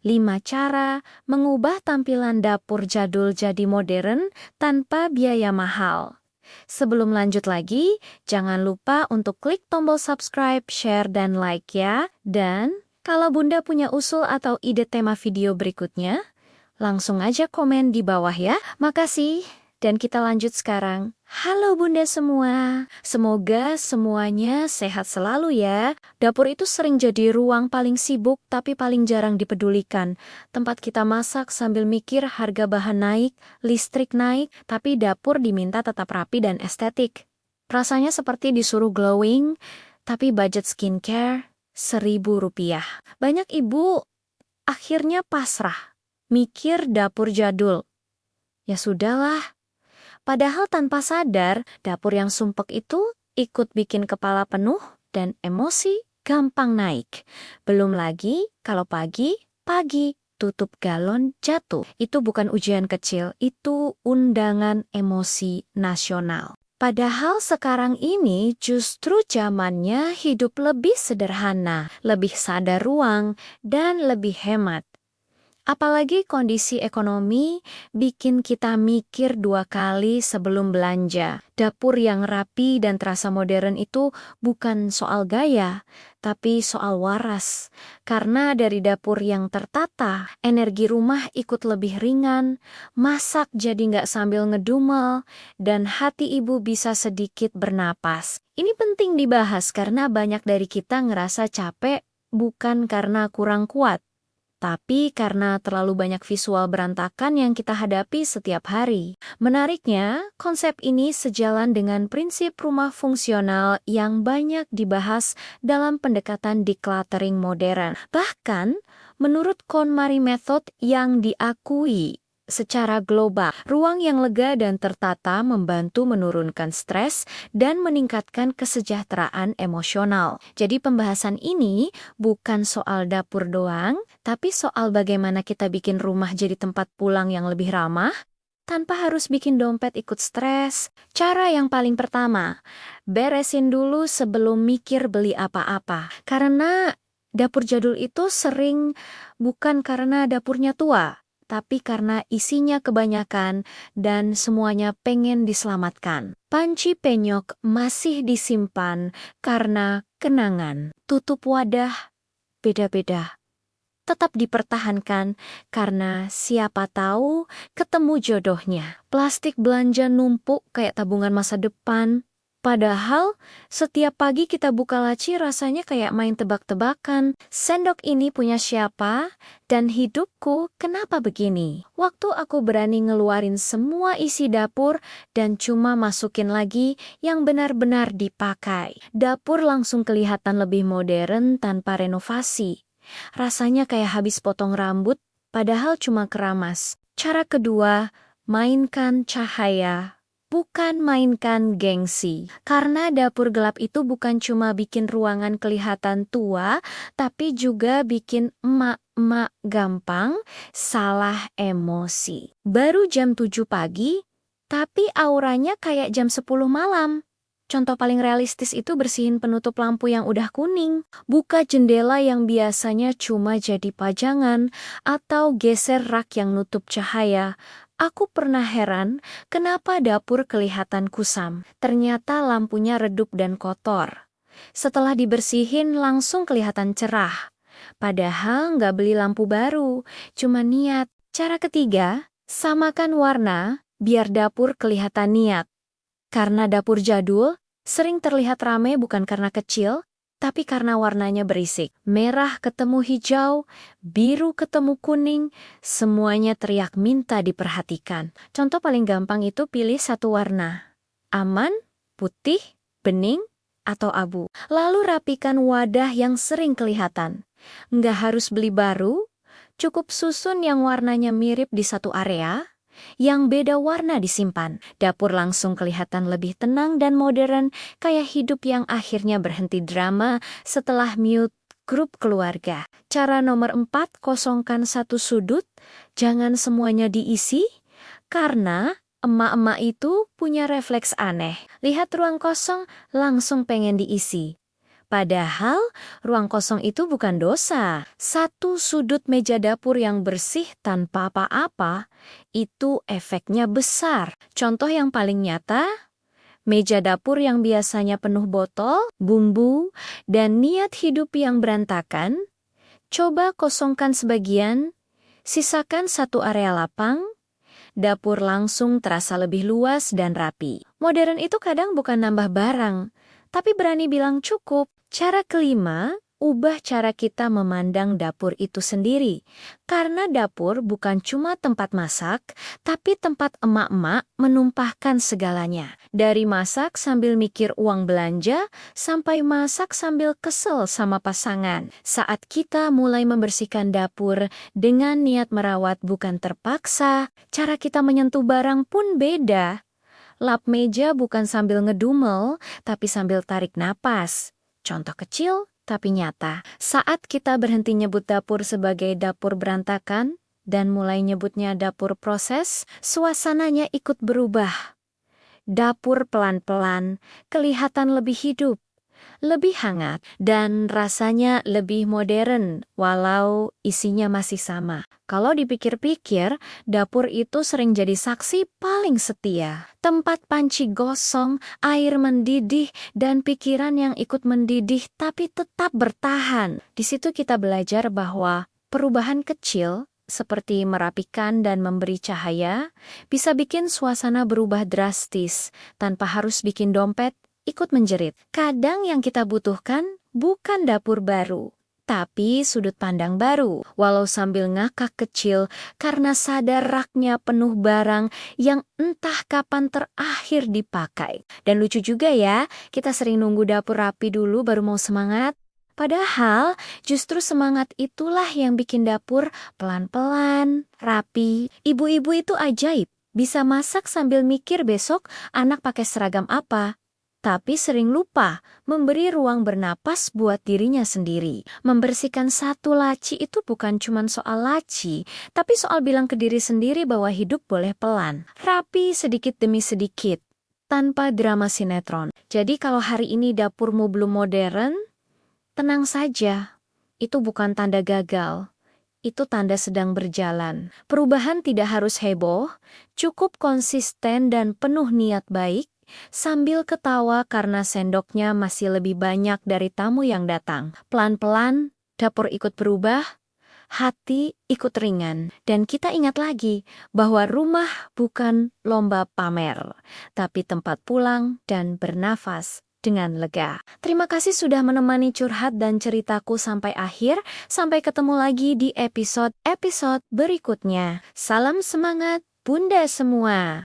5 cara mengubah tampilan dapur jadul jadi modern tanpa biaya mahal. Sebelum lanjut lagi, jangan lupa untuk klik tombol subscribe, share, dan like ya. Dan kalau Bunda punya usul atau ide tema video berikutnya, langsung aja komen di bawah ya. Makasih. Dan kita lanjut sekarang. Halo Bunda semua. Semoga semuanya sehat selalu ya. Dapur itu sering jadi ruang paling sibuk tapi paling jarang dipedulikan. Tempat kita masak sambil mikir harga bahan naik, listrik naik, tapi dapur diminta tetap rapi dan estetik. Rasanya seperti disuruh glowing, tapi budget skincare Rp1.000. Banyak ibu akhirnya pasrah, mikir dapur jadul. Ya sudahlah. Padahal tanpa sadar, dapur yang sumpek itu ikut bikin kepala penuh dan emosi gampang naik. Belum lagi kalau pagi tutup galon jatuh. Itu bukan ujian kecil, itu undangan emosi nasional. Padahal sekarang ini justru zamannya hidup lebih sederhana, lebih sadar ruang, dan lebih hemat. Apalagi kondisi ekonomi bikin kita mikir 2 kali sebelum belanja. Dapur yang rapi dan terasa modern itu bukan soal gaya, tapi soal waras. Karena dari dapur yang tertata, energi rumah ikut lebih ringan, masak jadi nggak sambil ngedumel, dan hati ibu bisa sedikit bernapas. Ini penting dibahas karena banyak dari kita ngerasa capek bukan karena kurang kuat, tapi karena terlalu banyak visual berantakan yang kita hadapi setiap hari. Menariknya, konsep ini sejalan dengan prinsip rumah fungsional yang banyak dibahas dalam pendekatan decluttering modern. Bahkan, menurut KonMari Method yang diakui secara global, ruang yang lega dan tertata membantu menurunkan stres dan meningkatkan kesejahteraan emosional. Jadi pembahasan ini bukan soal dapur doang, tapi soal bagaimana kita bikin rumah jadi tempat pulang yang lebih ramah, tanpa harus bikin dompet ikut stres. Cara yang paling pertama, beresin dulu sebelum mikir beli apa-apa. Karena dapur jadul itu sering bukan karena dapurnya tua, tapi karena isinya kebanyakan dan semuanya pengen diselamatkan. Panci penyok masih disimpan karena kenangan. Tutup wadah beda-beda tetap dipertahankan karena siapa tahu ketemu jodohnya. Plastik belanja numpuk kayak tabungan masa depan. Padahal setiap pagi kita buka laci rasanya kayak main tebak-tebakan. Sendok ini punya siapa? Dan hidupku kenapa begini? Waktu aku berani ngeluarin semua isi dapur dan cuma masukin lagi yang benar-benar dipakai. Dapur langsung kelihatan lebih modern tanpa renovasi. Rasanya kayak habis potong rambut, padahal cuma keramas. Cara kedua, mainkan cahaya, bukan mainkan gengsi. Karena dapur gelap itu bukan cuma bikin ruangan kelihatan tua, tapi juga bikin emak-emak gampang salah emosi. Baru jam 7 pagi, tapi auranya kayak jam 10 malam. Contoh paling realistis itu bersihin penutup lampu yang udah kuning, buka jendela yang biasanya cuma jadi pajangan, atau geser rak yang nutup cahaya. Aku pernah heran kenapa dapur kelihatan kusam. Ternyata lampunya redup dan kotor. Setelah dibersihin langsung kelihatan cerah. Padahal nggak beli lampu baru, cuma niat. Cara ketiga, samakan warna biar dapur kelihatan niat. Karena dapur jadul, sering terlihat ramai bukan karena kecil, tapi karena warnanya berisik. Merah ketemu hijau, biru ketemu kuning, semuanya teriak minta diperhatikan. Contoh paling gampang itu pilih satu warna. Aman, putih, bening, atau abu. Lalu rapikan wadah yang sering kelihatan. Nggak harus beli baru, cukup susun yang warnanya mirip di satu area, yang beda warna disimpan. Dapur langsung kelihatan lebih tenang dan modern, kayak hidup yang akhirnya berhenti drama setelah mute grup keluarga. Cara nomor 4, kosongkan satu sudut, jangan semuanya diisi, karena emak-emak itu punya refleks aneh. Lihat ruang kosong, langsung pengen diisi. Padahal, ruang kosong itu bukan dosa. Satu sudut meja dapur yang bersih tanpa apa-apa, itu efeknya besar. Contoh yang paling nyata, meja dapur yang biasanya penuh botol, bumbu, dan niat hidup yang berantakan, coba kosongkan sebagian, sisakan satu area lapang, dapur langsung terasa lebih luas dan rapi. Modern itu kadang bukan nambah barang, tapi berani bilang cukup. Cara kelima, ubah cara kita memandang dapur itu sendiri. Karena dapur bukan cuma tempat masak, tapi tempat emak-emak menumpahkan segalanya. Dari masak sambil mikir uang belanja, sampai masak sambil kesel sama pasangan. Saat kita mulai membersihkan dapur dengan niat merawat bukan terpaksa, cara kita menyentuh barang pun beda. Lap meja bukan sambil ngedumel, tapi sambil tarik napas. Contoh kecil, tapi nyata. Saat kita berhenti nyebut dapur sebagai dapur berantakan, dan mulai nyebutnya dapur proses, suasananya ikut berubah. Dapur pelan-pelan, kelihatan lebih hidup, lebih hangat, dan rasanya lebih modern, walau isinya masih sama. Kalau dipikir-pikir, dapur itu sering jadi saksi paling setia. Tempat panci gosong, air mendidih, dan pikiran yang ikut mendidih tapi tetap bertahan. Di situ kita belajar bahwa perubahan kecil, seperti merapikan dan memberi cahaya, bisa bikin suasana berubah drastis, tanpa harus bikin dompet ikut menjerit. Kadang yang kita butuhkan bukan dapur baru, tapi sudut pandang baru. Walau sambil ngakak kecil karena sadar raknya penuh barang yang entah kapan terakhir dipakai. Dan lucu juga ya, kita sering nunggu dapur rapi dulu baru mau semangat. Padahal justru semangat itulah yang bikin dapur pelan-pelan, rapi. Ibu-ibu itu ajaib, bisa masak sambil mikir besok anak pakai seragam apa. Tapi sering lupa memberi ruang bernapas buat dirinya sendiri. Membersihkan satu laci itu bukan cuma soal laci, tapi soal bilang ke diri sendiri bahwa hidup boleh pelan, rapi sedikit demi sedikit, tanpa drama sinetron. Jadi kalau hari ini dapurmu belum modern, tenang saja, itu bukan tanda gagal. Itu tanda sedang berjalan. Perubahan tidak harus heboh, cukup konsisten dan penuh niat baik, sambil ketawa karena sendoknya masih lebih banyak dari tamu yang datang. Pelan-pelan, dapur ikut berubah, hati ikut ringan. Dan kita ingat lagi bahwa rumah bukan lomba pamer, tapi tempat pulang dan bernafas dengan lega. Terima kasih sudah menemani curhat dan ceritaku sampai akhir. Sampai ketemu lagi di episode berikutnya. Salam semangat, Bunda semua!